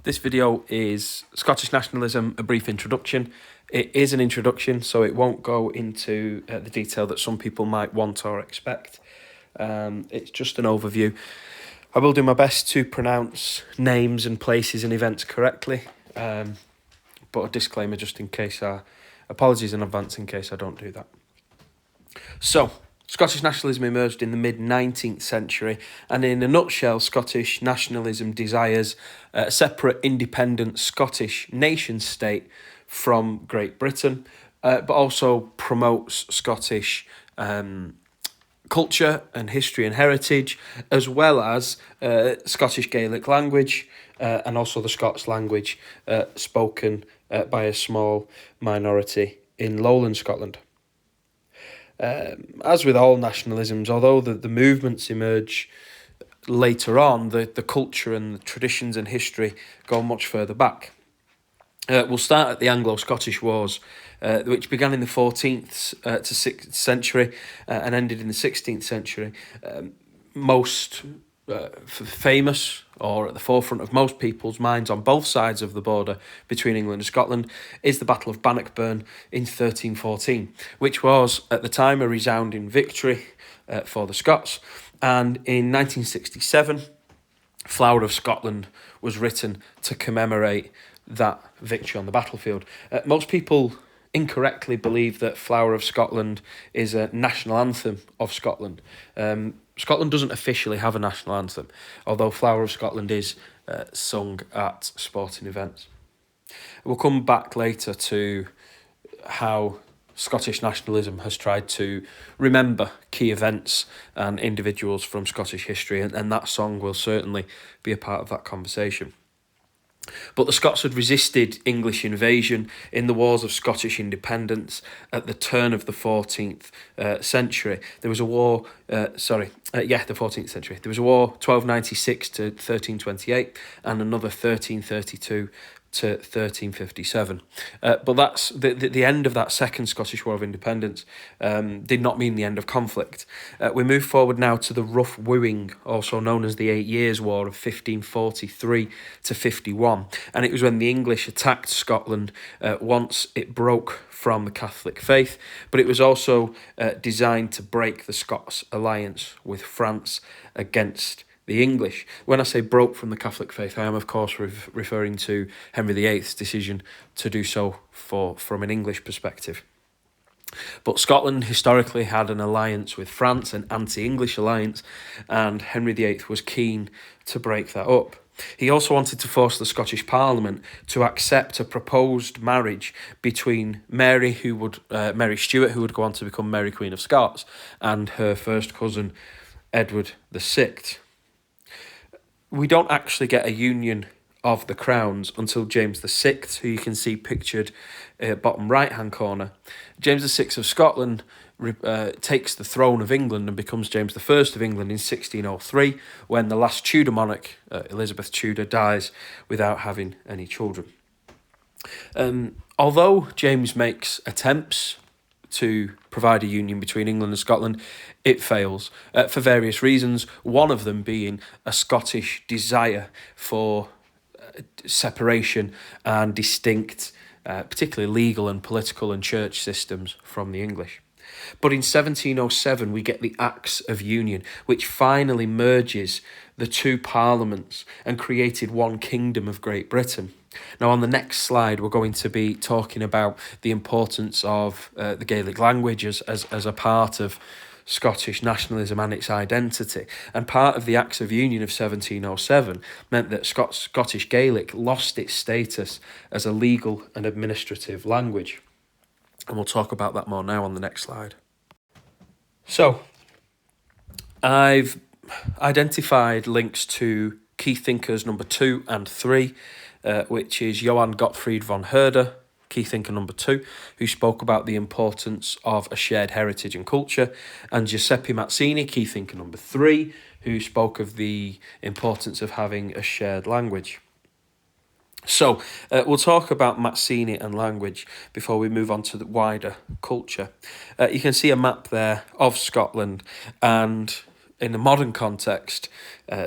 This video is Scottish nationalism, a brief introduction. It is an introduction, so it won't go into the detail that some people might want or expect. It's just an overview. I will do my best to pronounce names and places and events correctly, but a disclaimer just in case, apologies in advance in case I don't do that. So, Scottish nationalism emerged in the mid-19th century, and in a nutshell, Scottish nationalism desires a separate independent Scottish nation-state from Great Britain, but also promotes Scottish culture and history and heritage, as well as Scottish Gaelic language, and also the Scots language spoken by a small minority in lowland Scotland. As with all nationalisms, although the movements emerge later on, the culture and the traditions and history go much further back. We'll start at the Anglo-Scottish Wars, which began in the 14th to 6th century and ended in the 16th century. Most famous, or at the forefront of most people's minds on both sides of the border between England and Scotland, is the Battle of Bannockburn in 1314, which was at the time a resounding victory for the Scots. And in 1967, Flower of Scotland was written to commemorate that victory on the battlefield. Most people incorrectly believe that Flower of Scotland is a national anthem of Scotland. Scotland doesn't officially have a national anthem, although Flower of Scotland is sung at sporting events. We'll come back later to how Scottish nationalism has tried to remember key events and individuals from Scottish history, and that song will certainly be a part of that conversation. But the Scots had resisted English invasion in the Wars of Scottish Independence at the turn of the 14th century. There was a war, the 14th century. There was a war 1296 to 1328 and another 1332 to 1357. But that's the end of that second Scottish War of Independence did not mean the end of conflict. We move forward now to the Rough Wooing, also known as the 8 Years' War of 1543 to 51. And it was when the English attacked Scotland once it broke from the Catholic faith, but it was also designed to break the Scots' alliance with France against the English. When I say broke from the Catholic faith, I am of course referring to Henry VIII's decision to do so from an English perspective. But Scotland historically had an alliance with France, an anti-English alliance, and Henry VIII was keen to break that up. He also wanted to force the Scottish Parliament to accept a proposed marriage between Mary Stuart, who would go on to become Mary Queen of Scots, and her first cousin, Edward VI. We don't actually get a union of the crowns until James VI, who you can see pictured bottom right-hand corner. James VI of Scotland takes the throne of England and becomes James I of England in 1603, when the last Tudor monarch, Elizabeth Tudor, dies without having any children. Although James makes attempts to provide a union between England and Scotland, it fails for various reasons, one of them being a Scottish desire for separation and distinct, particularly legal and political and church systems from the English. But in 1707 we get the Acts of Union, which finally merges the two parliaments and created one kingdom of Great Britain. Now, on the next slide, we're going to be talking about the importance of the Gaelic language as a part of Scottish nationalism and its identity. And part of the Acts of Union of 1707 meant that Scottish Gaelic lost its status as a legal and administrative language. And we'll talk about that more now on the next slide. So, I've identified links to key thinkers number 2 and 3, which is Johann Gottfried von Herder, key thinker number 2, who spoke about the importance of a shared heritage and culture, and Giuseppe Mazzini, key thinker number 3, who spoke of the importance of having a shared language. So, we'll talk about Mazzini and language before we move on to the wider culture. You can see a map there of Scotland, and in the modern context,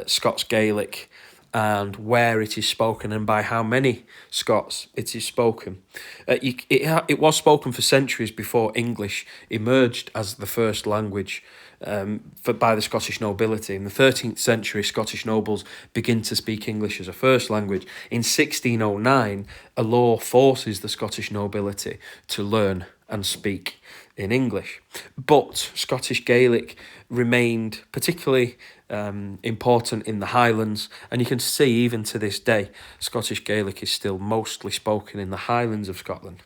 Scots Gaelic and where it is spoken and by how many Scots it is spoken. It was spoken for centuries before English emerged as the first language by the Scottish nobility. In the 13th century, Scottish nobles begin to speak English as a first language. In 1609, a law forces the Scottish nobility to learn and speak in English. But Scottish Gaelic remained particularly important in the Highlands, and you can see even to this day, Scottish Gaelic is still mostly spoken in the Highlands of Scotland.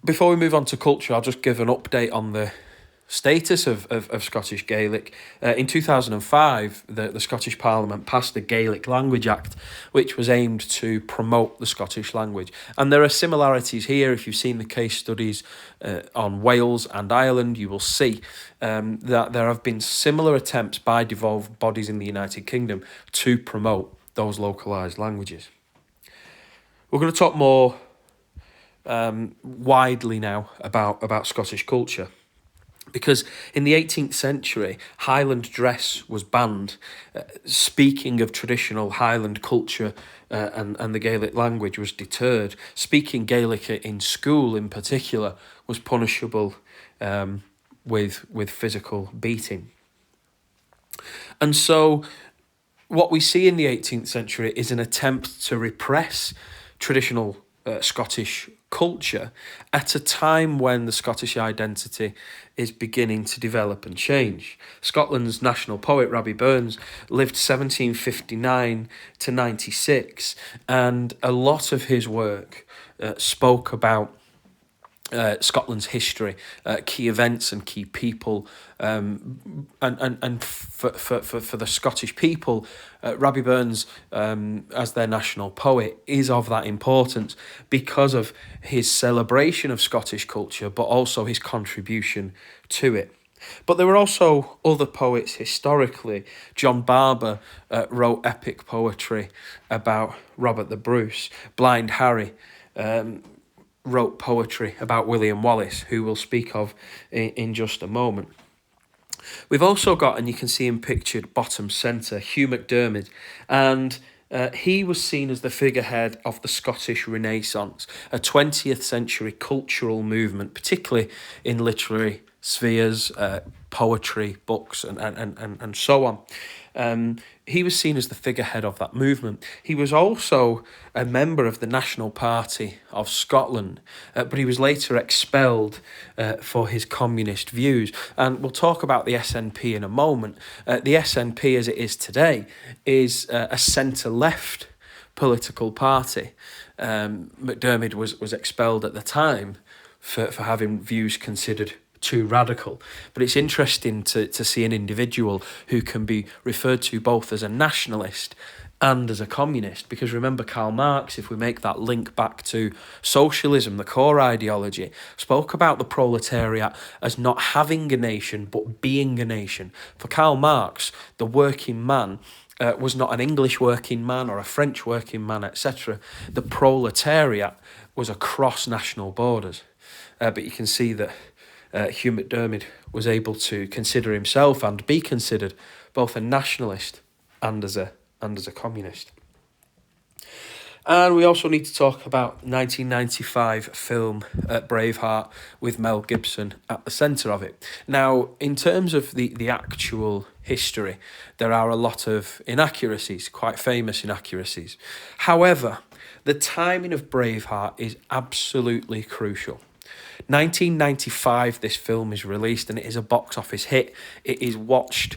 Before we move on to culture, I'll just give an update on the status of Scottish Gaelic. In 2005, the Scottish Parliament passed the Gaelic Language Act, which was aimed to promote the Scottish language. And there are similarities here. If you've seen the case studies on Wales and Ireland, you will see that there have been similar attempts by devolved bodies in the United Kingdom to promote those localised languages. We're going to talk more widely now about Scottish culture. Because in the 18th century, Highland dress was banned. Speaking of traditional Highland culture and the Gaelic language was deterred. Speaking Gaelic in school in particular was punishable with physical beating. And so what we see in the 18th century is an attempt to repress traditional Scottish culture at a time when the Scottish identity is beginning to develop and change. Scotland's national poet, Robbie Burns, lived 1759 to 96, and a lot of his work spoke about Scotland's history, key events and key people, and for the Scottish people, Robbie Burns, as their national poet, is of that importance because of his celebration of Scottish culture, but also his contribution to it. But there were also other poets historically. John Barber wrote epic poetry about Robert the Bruce. Blind Harry wrote poetry about William Wallace, who we'll speak of in just a moment. We've also got, and you can see him pictured bottom centre, Hugh MacDiarmid, and he was seen as the figurehead of the Scottish Renaissance, a 20th century cultural movement, particularly in literary spheres, poetry, books, and so on. He was seen as the figurehead of that movement. He was also a member of the National Party of Scotland, but he was later expelled for his communist views. And we'll talk about the SNP in a moment. The SNP, as it is today, is a centre-left political party. MacDiarmid was expelled at the time for having views considered too radical. But it's interesting to see an individual who can be referred to both as a nationalist and as a communist, because remember Karl Marx, if we make that link back to socialism, the core ideology, spoke about the proletariat as not having a nation but being a nation. For Karl Marx, the working man was not an English working man or a French working man, etc. The proletariat was across national borders. But you can see that Hugh MacDiarmid was able to consider himself and be considered both a nationalist and as a communist. And we also need to talk about 1995 film Braveheart with Mel Gibson at the centre of it. Now, in terms of the actual history, there are a lot of inaccuracies, quite famous inaccuracies. However, the timing of Braveheart is absolutely crucial. 1995, this film is released and it is a box office hit. It is watched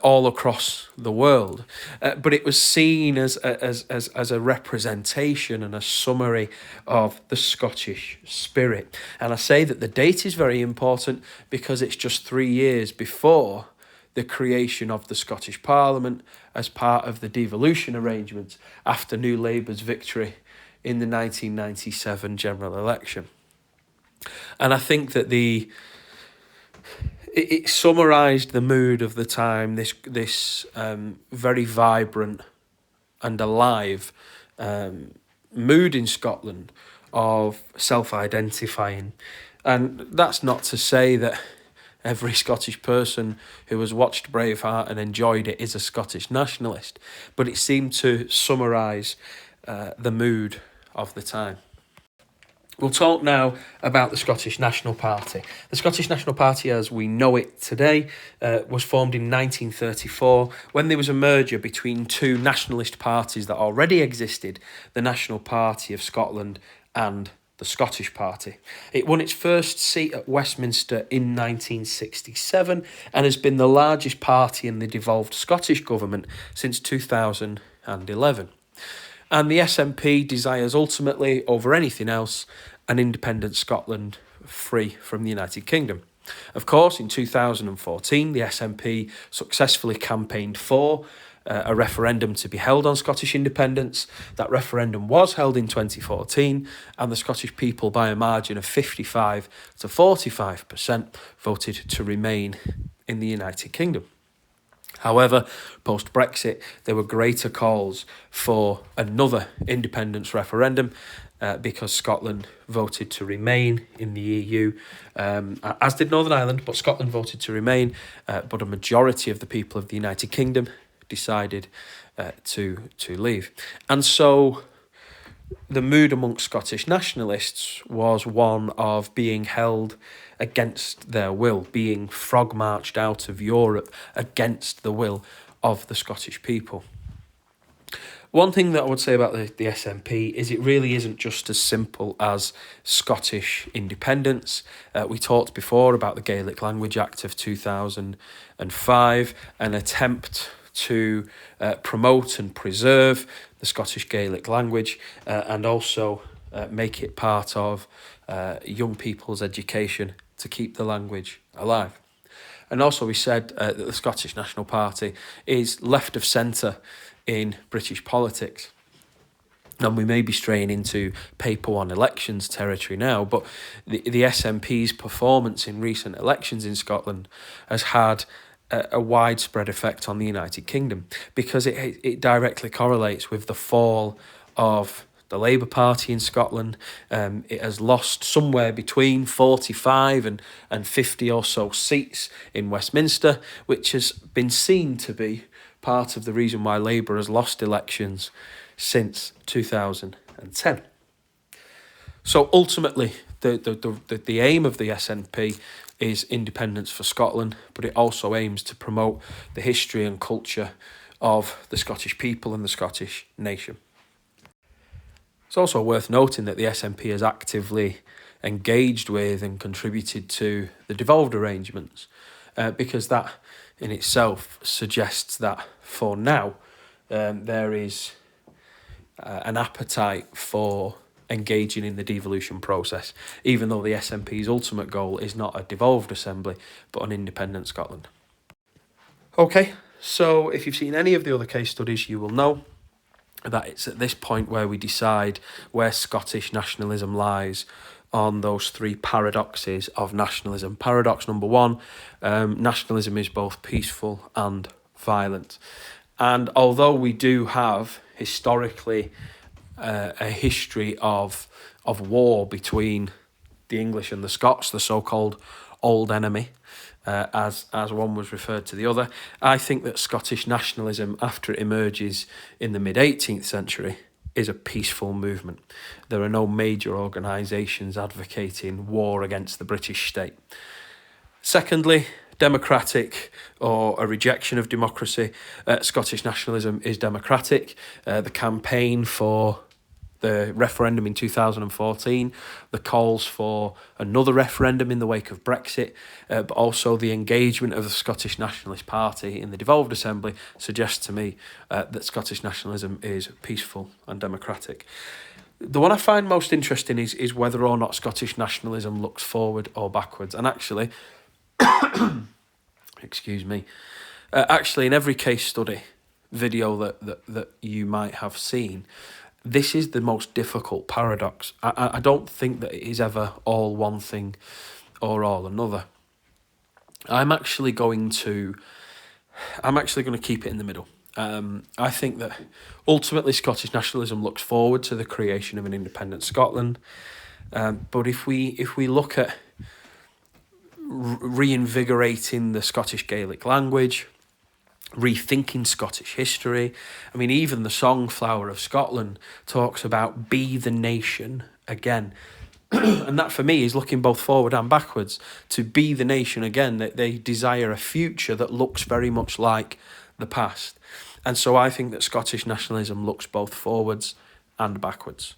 all across the world, but it was seen as a representation and a summary of the Scottish spirit. And I say that the date is very important because it's just 3 years before the creation of the Scottish Parliament as part of the devolution arrangements after New Labour's victory in the 1997 general election. And I think that it summarised the mood of the time, this very vibrant and alive mood in Scotland of self-identifying. And that's not to say that every Scottish person who has watched Braveheart and enjoyed it is a Scottish nationalist, but it seemed to summarise the mood of the time. We'll talk now about the Scottish National Party. The Scottish National Party, as we know it today, was formed in 1934 when there was a merger between two nationalist parties that already existed, the National Party of Scotland and the Scottish Party. It won its first seat at Westminster in 1967 and has been the largest party in the devolved Scottish Government since 2011. And the SNP desires ultimately, over anything else, an independent Scotland free from the United Kingdom. Of course, in 2014, the SNP successfully campaigned for a referendum to be held on Scottish independence. That referendum was held in 2014, and the Scottish people, by a margin of 55 to 45%, voted to remain in the United Kingdom. However, post-Brexit, there were greater calls for another independence referendum because Scotland voted to remain in the EU, as did Northern Ireland, but Scotland voted to remain, but a majority of the people of the United Kingdom decided to leave. And so the mood amongst Scottish nationalists was one of being held against their will, being frog-marched out of Europe against the will of the Scottish people. One thing that I would say about the SNP is it really isn't just as simple as Scottish independence. We talked before about the Gaelic Language Act of 2005, an attempt to promote and preserve the Scottish Gaelic language and also make it part of young people's education to keep the language alive. And also we said that the Scottish National Party is left of centre in British politics. And we may be straying into paper one elections territory now, but the SNP's performance in recent elections in Scotland has had a widespread effect on the United Kingdom because it directly correlates with the fall of the Labour Party in Scotland. It has lost somewhere between 45 and 50 or so seats in Westminster, which has been seen to be part of the reason why Labour has lost elections since 2010. So ultimately, the aim of the SNP is independence for Scotland, but it also aims to promote the history and culture of the Scottish people and the Scottish nation. It's also worth noting that the SNP has actively engaged with and contributed to the devolved arrangements, because that in itself suggests that for now there is an appetite for engaging in the devolution process, even though the SNP's ultimate goal is not a devolved assembly, but an independent Scotland. Okay, so if you've seen any of the other case studies, you will know that it's at this point where we decide where Scottish nationalism lies on those three paradoxes of nationalism. Paradox number one, nationalism is both peaceful and violent. And although we do have historically a history of war between the English and the Scots, the so-called old enemy, as one was referred to the other, I think that Scottish nationalism, after it emerges in the mid-18th century, is a peaceful movement. There are no major organisations advocating war against the British state. Secondly, democratic or a rejection of democracy. Scottish nationalism is democratic. The campaign for the referendum in 2014, the calls for another referendum in the wake of Brexit, but also the engagement of the Scottish Nationalist Party in the devolved assembly suggests to me that Scottish nationalism is peaceful and democratic. The one I find most interesting is whether or not Scottish nationalism looks forward or backwards. And actually, excuse me, actually in every case study video that you might have seen, this is the most difficult paradox. I don't think that it is ever all one thing or all another. I'm actually going to keep it in the middle. I think that ultimately Scottish nationalism looks forward to the creation of an independent Scotland. But if we look at reinvigorating the Scottish Gaelic language, rethinking Scottish history. I mean, even the song Flower of Scotland talks about be the nation again. And that for me is looking both forward and backwards. To be the nation again, that they desire a future that looks very much like the past. And so I think that Scottish nationalism looks both forwards and backwards.